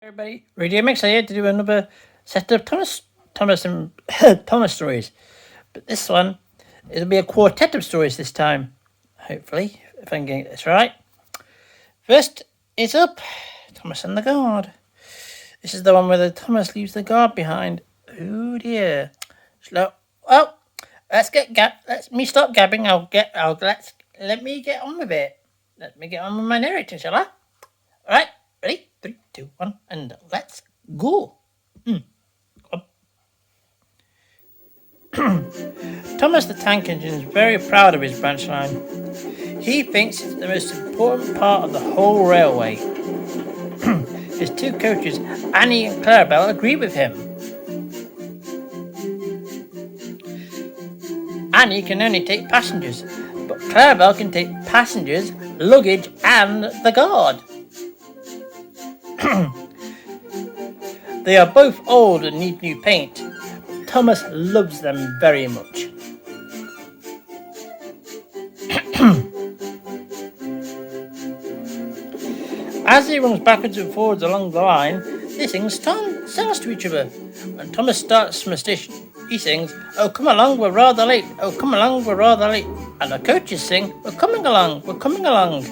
Everybody, Radio Mix here to do another set of Thomas and Thomas stories. But this one, it'll be a quartet of stories this time. Hopefully, if I can get this right. First is up, Thomas and the Guard. This is the one where the Thomas leaves the guard behind. Oh dear. Slow. Oh, let me stop gabbing. Let me get on with it. Let me get on with my narrating, shall I? All right. Ready? 3, 2, 1, and let's go. Thomas the Tank Engine is very proud of his branch line. He thinks it's the most important part of the whole railway. His two coaches, Annie and Clarabelle, agree with him. Annie can only take passengers, but Clarabelle can take passengers, luggage, and the guard. They are both old and need new paint, but Thomas loves them very much. As he runs backwards and forwards along the line, they sing songs to each other. When Thomas starts from a station, he sings, "Oh, come along, we're rather late. Oh, come along, we're rather late." And the coaches sing, "We're coming along, we're coming along."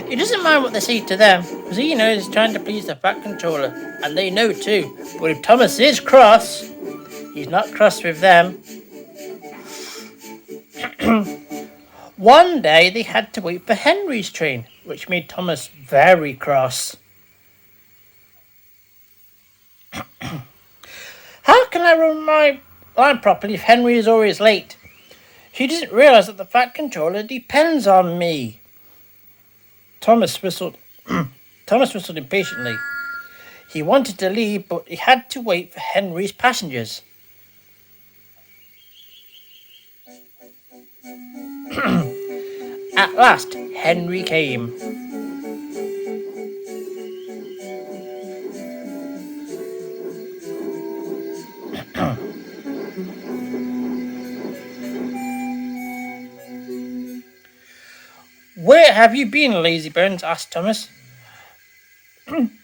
He doesn't mind what they say to them, because he knows he's trying to please the Fat Controller, and they know too. But if Thomas is cross, he's not cross with them. One day they had to wait for Henry's train, which made Thomas very cross. How can I run my line properly if Henry is always late? He doesn't realise that the Fat Controller depends on me. Thomas whistled. Thomas whistled impatiently. He wanted to leave, but he had to wait for Henry's passengers. At last, Henry came. "Where have you been, lazybones?" asked Thomas.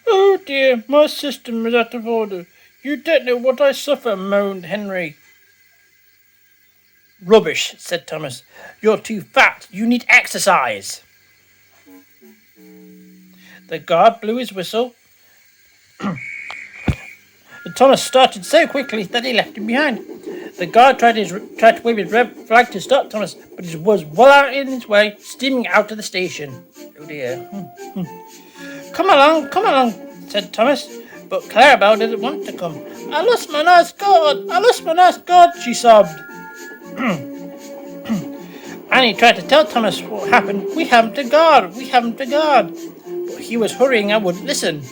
"Oh dear, my system is out of order. You don't know what I suffer," moaned Henry. "Rubbish," said Thomas. "You're too fat. You need exercise." The guard blew his whistle. Thomas started so quickly that he left him behind. The guard tried to wave his red flag to stop Thomas, but he was well out in his way, steaming out of the station. Oh dear. Come along, said Thomas, but Clarabelle didn't want to come. I lost my nice guard, she sobbed. Annie tried to tell Thomas what happened. We haven't a guard. But he was hurrying and wouldn't listen.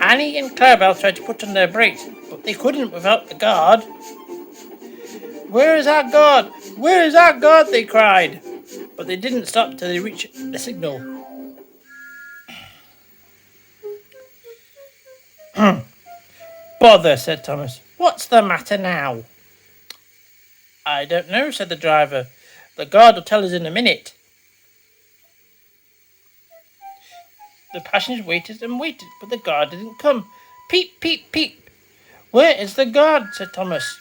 Annie and Clarabelle tried to put on their brakes, but they couldn't without the guard. Where is our guard? They cried. But they didn't stop till they reached the signal. Bother, said Thomas. What's the matter now? I don't know, said the driver. The guard will tell us in a minute. The passengers waited and waited, but the guard didn't come. Peep, peep, peep. Where is the guard? Said Thomas.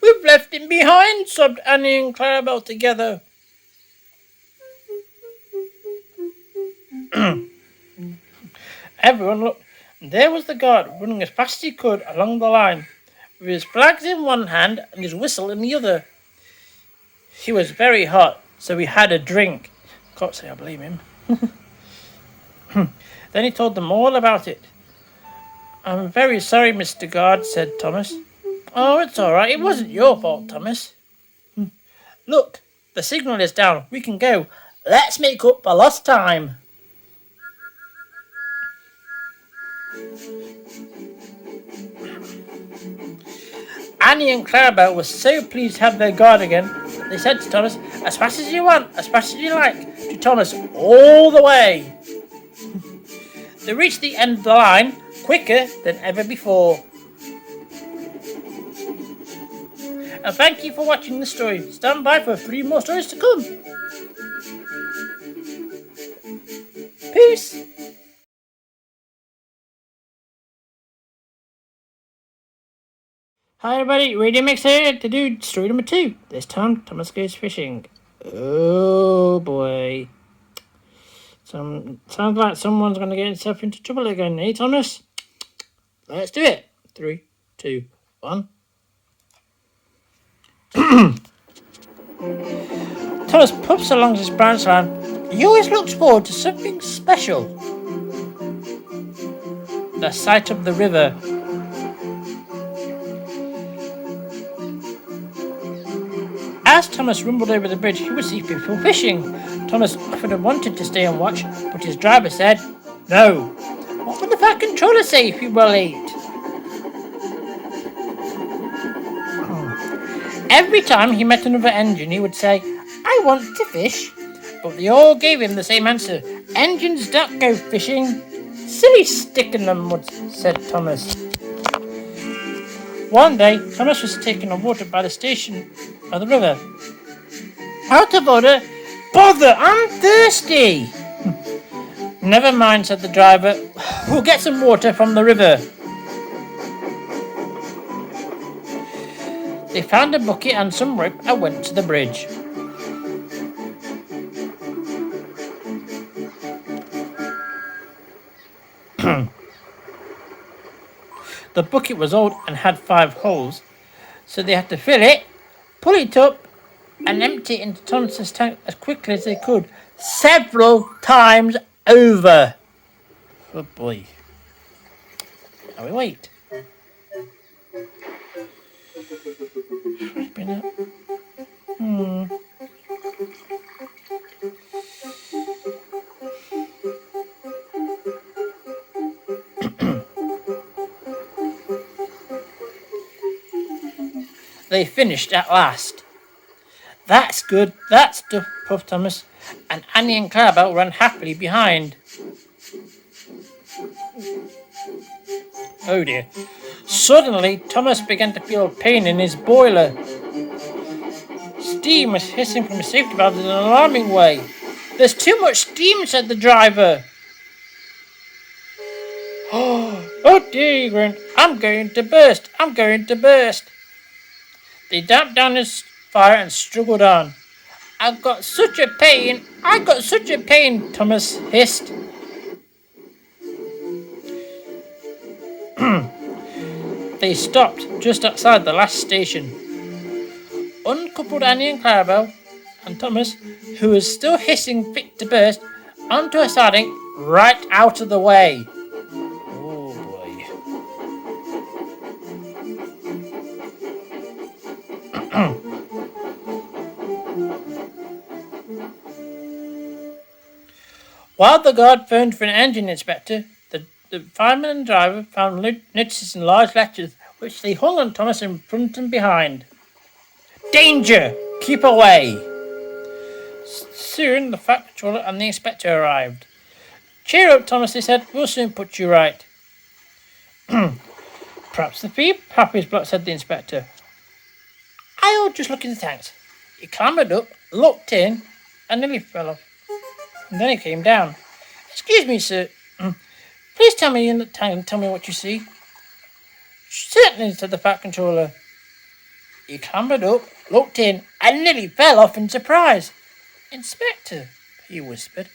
We've left him behind, sobbed Annie and Clarabelle together. Everyone looked, and there was the guard running as fast as he could along the line, with his flags in one hand and his whistle in the other. He was very hot, so he had a drink. Can't say I blame him. Then he told them all about it. I'm very sorry, Mr. Guard, said Thomas. Oh, it's all right. It wasn't your fault, Thomas. Look, the signal is down. We can go. Let's make up for lost time. Annie and Clarabelle were so pleased to have their guard again. They said to Thomas, as fast as you want, as fast as you like, to Thomas all the way. They reached the end of the line quicker than ever before. And thank you for watching the story. Stand by for 3 more stories to come. Peace. Hi everybody, Radio Mix here to do story number 2. This time, Thomas goes fishing. Oh boy. Sounds like someone's going to get himself into trouble again, eh, Thomas? Let's do it. 3, 2, 1. Thomas puffs along his branch line. He always looks forward to something special. The sight of the river. As Thomas rumbled over the bridge, he would see people fishing. Thomas often wanted to stay and watch, but his driver said, "No. What would the fat controller say if you were late?" Every time he met another engine, he would say, "I want to fish." But they all gave him the same answer. "Engines don't go fishing." "Silly stick in the mud," said Thomas. One day, Thomas was taking a water by the station of the river. "Out of order." "Bother, I'm thirsty." "Never mind," said the driver. "We'll get some water from the river." They found a bucket and some rope and went to the bridge. The bucket was old and had 5 holes, so they had to fill it, pull it up, and empty it into Thomas's tank as quickly as they could, several times over. Oh boy. Now we wait. They finished at last. "That's good, that's stuff," puffed Thomas, and Annie and Clarabelle ran happily behind. Oh dear. Suddenly, Thomas began to feel pain in his boiler. Steam was hissing from the safety valve in an alarming way. "There's too much steam," said the driver. "Oh dear," he groaned. I'm going to burst. They damped down his fire and struggled on. I got such a pain, Thomas hissed. They stopped just outside the last station. Uncoupled Annie and Clarabelle and Thomas, who was still hissing fit to burst, onto a siding right out of the way. Oh boy. While the guard phoned for an engine inspector, the fireman and driver found notices in large letters which they hung on Thomas in front and behind. "Danger! Keep away!" Soon the fat controller and the inspector arrived. "Cheer up, Thomas," they said. "We'll soon put you right." "Perhaps the feed pipe is blocked," said the inspector. "I'll just look in the tanks." He clambered up, looked in, and nearly fell off. And then he came down. "Excuse me, sir. Please tell me in the tank and tell me what you see." "Certainly," said the fat controller. He clambered up, looked in, and nearly fell off in surprise. "Inspector," he whispered,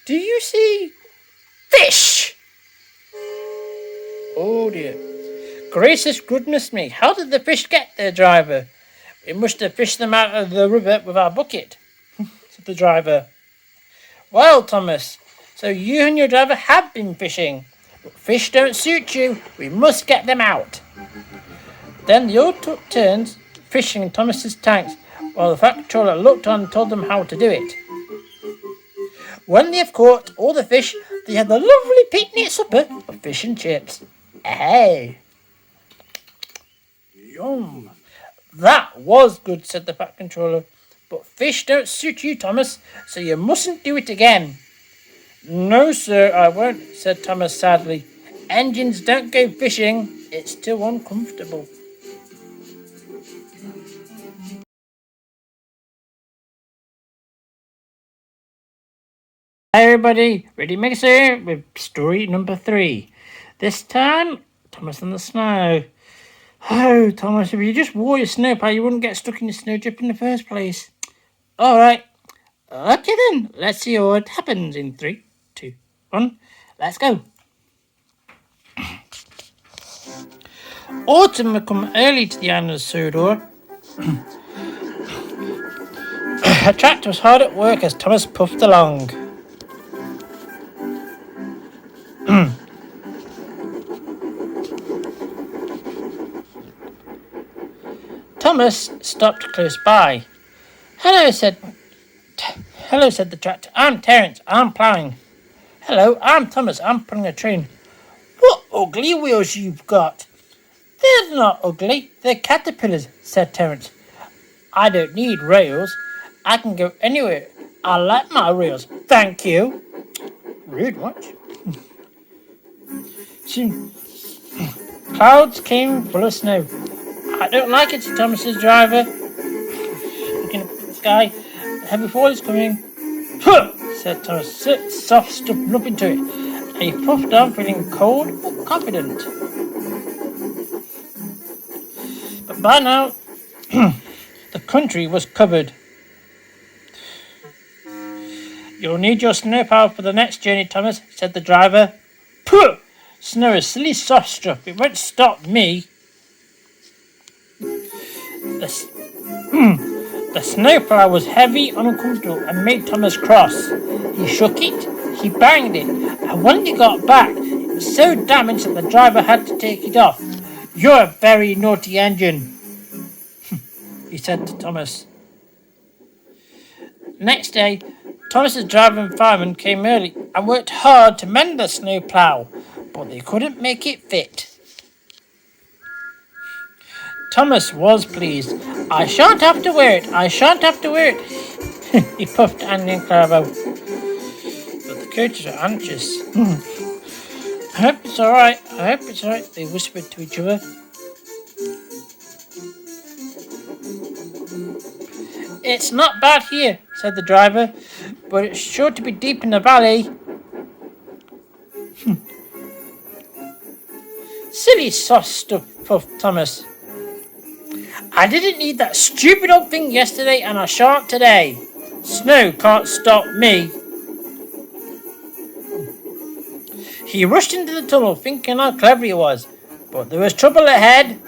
"do you see fish?" Oh dear. "Gracious goodness me, how did the fish get there, driver?" "We must have fished them out of the river with our bucket," said the driver. "Well, Thomas, so you and your driver have been fishing. But fish don't suit you. We must get them out." Then they all took turns fishing in Thomas's tanks, while the fat controller looked on and told them how to do it. When they have caught all the fish, they had the lovely picnic supper of fish and chips. Hey! Yum! "That was good," said the fat controller. "But fish don't suit you, Thomas, so you mustn't do it again." "No, sir, I won't," said Thomas sadly. "Engines don't go fishing. It's too uncomfortable." Hi everybody, Ready Mixer with story number 3. This time, Thomas in the snow. Oh, Thomas, if you just wore your snow plough, you wouldn't get stuck in the snow drip in the first place. Alright, okay then, let's see what happens in 3, 2, 1, let's go. Autumn had come early to the island of Sodor. Her tractor was hard at work as Thomas puffed along. Thomas stopped close by. Hello, said the tractor. I'm Terence. I'm ploughing. Hello, I'm Thomas. I'm pulling a train. What ugly wheels you've got. They're not ugly. They're caterpillars, said Terence. I don't need rails. I can go anywhere. I like my rails. Thank you. Rude much. Soon, clouds came full of snow. I don't like it, said Thomas's driver. Looking up at the sky, a heavy fall is coming. Huh, said Thomas. Sit soft stuff nothing to it. And he puffed on, feeling cold but confident. But by now, the country was covered. You'll need your snowplow for the next journey, Thomas, said the driver. Pooh! Snow is silly soft stuff. It won't stop me. The snowplow was heavy and uncomfortable and made Thomas cross. He shook it, he banged it, and when he got back, it was so damaged that the driver had to take it off. You're a very naughty engine, he said to Thomas. Next day, Thomas's driver and fireman came early and worked hard to mend the snowplow, but they couldn't make it fit. Thomas was pleased. I shan't have to wear it. I shan't have to wear it. He puffed Andy and Clara out. But the coaches were anxious. I hope it's all right. I hope it's all right, they whispered to each other. It's not bad here, said the driver, but it's sure to be deep in the valley. Silly soft stuff, puffed Thomas. I didn't need that stupid old thing yesterday and I shan't today. Snow can't stop me. He rushed into the tunnel thinking how clever he was, but there was trouble ahead.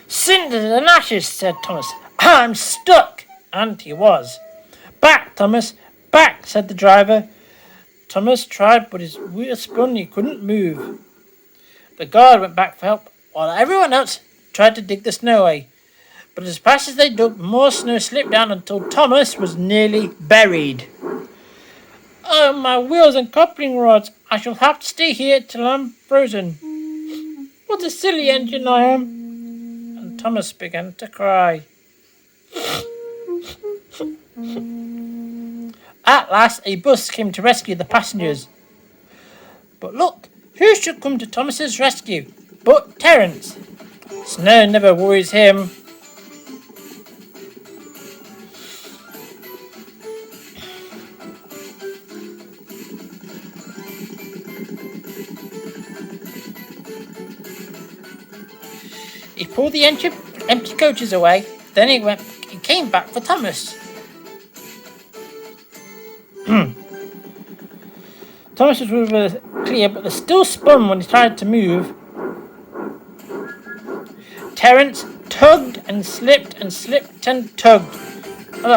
Cinders and ashes, said Thomas. I'm stuck. And he was. Back, Thomas, back, said the driver. Thomas tried, but his wheel spun, he couldn't move. The guard went back for help, while everyone else tried to dig the snow away. But as fast as they dug, more snow slipped down until Thomas was nearly buried. Oh, my wheels and coupling rods! I shall have to stay here till I'm frozen. What a silly engine I am! And Thomas began to cry. At last, a bus came to rescue the passengers. But look, who should come to Thomas's rescue but Terence? Snow never worries him. He pulled the empty coaches away, then he came back for Thomas. Thomas's wheels were clear, but they still spun when he tried to move. Terence tugged and slipped and tugged. But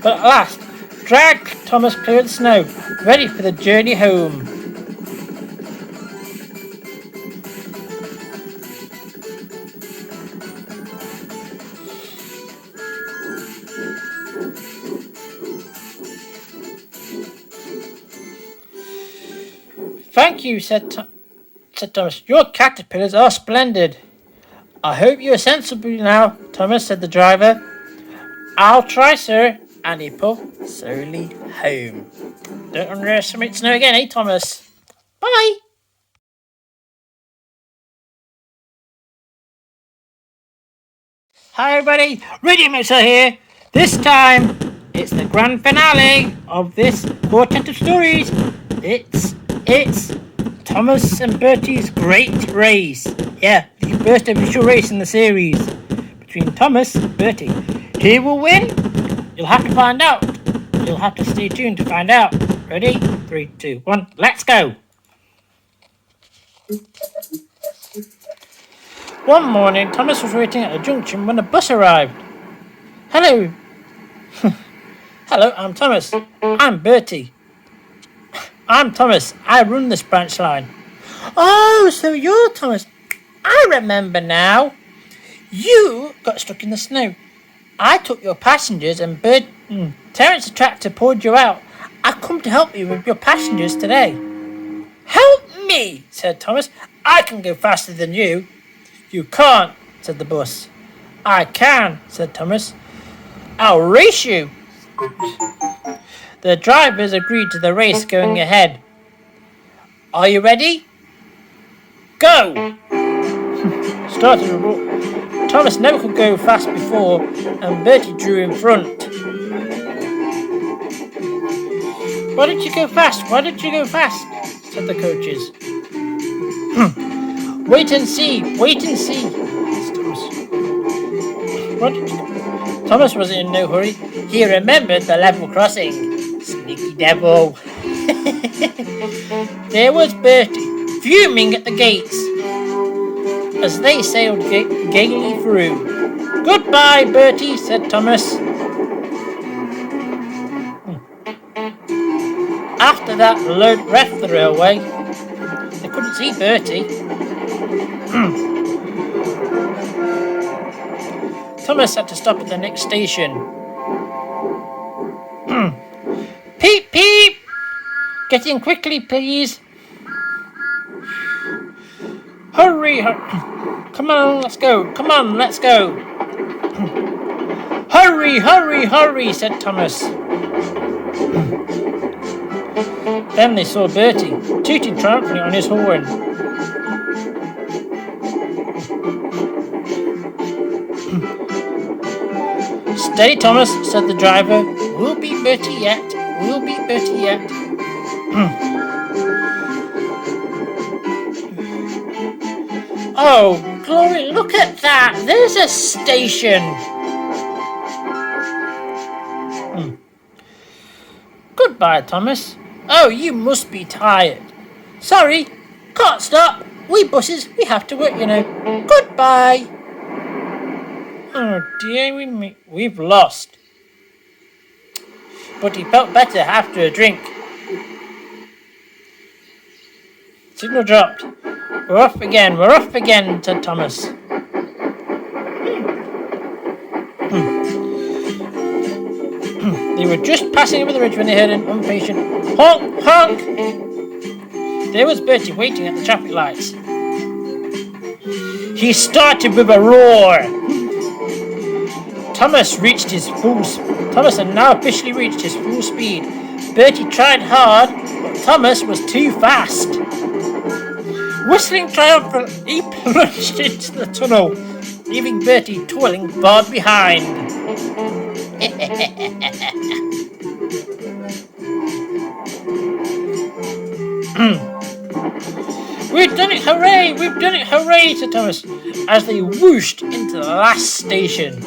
at last, dragged Thomas clear of the snow, ready for the journey home. Thank you, said Thomas. Your caterpillars are splendid. I hope you are sensible now, Thomas, said the driver. I'll try, sir. And he puffed slowly home. Don't underestimate snow again, eh, Thomas? Bye. Hi, everybody. Radio Mixer here. This time, it's the grand finale of this quartet of stories. It's Thomas and Bertie's great race. Yeah, the first official race in the series between Thomas and Bertie. Who will win? You'll have to find out. You'll have to stay tuned to find out. Ready? 3, 2, 1, let's go! One morning, Thomas was waiting at a junction when a bus arrived. Hello. Hello, I'm Thomas. I'm Bertie. I'm Thomas. I run this branch line. Oh, so you're Thomas. I remember now. You got stuck in the snow. I took your passengers and Terence the tractor pulled you out. I've come to help you with your passengers today. Help me, said Thomas. I can go faster than you. You can't, said the bus. I can, said Thomas. I'll race you. The drivers agreed to the race going ahead. Are you ready? Go! Started a walk. Thomas never could go fast before, and Bertie drew in front. Why did you go fast? Why did you go fast? Said the coaches. Wait and see, wait and see. Thomas was in no hurry. He remembered the level crossing. Sneaky devil. There was Bertie, fuming at the gates as they sailed gaily through. Goodbye, Bertie, said Thomas. After that, the load left the railway. They couldn't see Bertie. Thomas had to stop at the next station. Peep, peep! Get in quickly, please. Hurry, hurry. Come on, let's go. Come on, let's go. Hurry, hurry, hurry, said Thomas. Then they saw Bertie, tooting triumphantly on his horn. Steady, Thomas, said the driver. We'll beat Bertie yet. We'll beat Bertie yet. Oh, glory, look at that. There's a station. Goodbye, Thomas. Oh, you must be tired. Sorry, can't stop. We buses, we have to work, you know. Goodbye. Oh dear, we've lost. But he felt better after a drink. Signal dropped. We're off again, said Thomas. They were just passing over the ridge when they heard an impatient honk, honk. There was Bertie waiting at the traffic lights. He started with a roar. Thomas had now officially reached his full speed. Bertie tried hard, but Thomas was too fast. Whistling triumphantly, he plunged into the tunnel, leaving Bertie toiling far behind. We've done it, hooray! We've done it, hooray! Said Thomas, as they whooshed into the last station.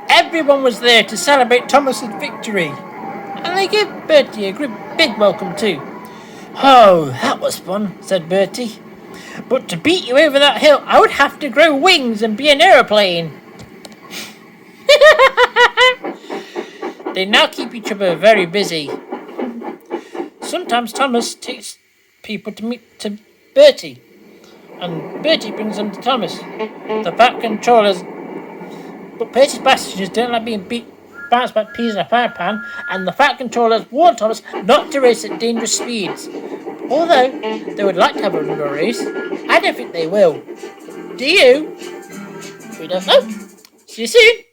Everyone was there to celebrate Thomas's victory, and they gave Bertie a big welcome too. Oh, that was fun, said Bertie. But to beat you over that hill, I would have to grow wings and be an aeroplane. They now keep each other very busy. Sometimes Thomas takes people to meet to Bertie, and Bertie brings them to Thomas. The Fat Controllers, but Bertie's passengers don't like being bounced by peas in a fire pan, and the Fat Controllers warn Thomas not to race at dangerous speeds. Although they would like to have a race, I don't think they will. Do you? We don't know. See you soon.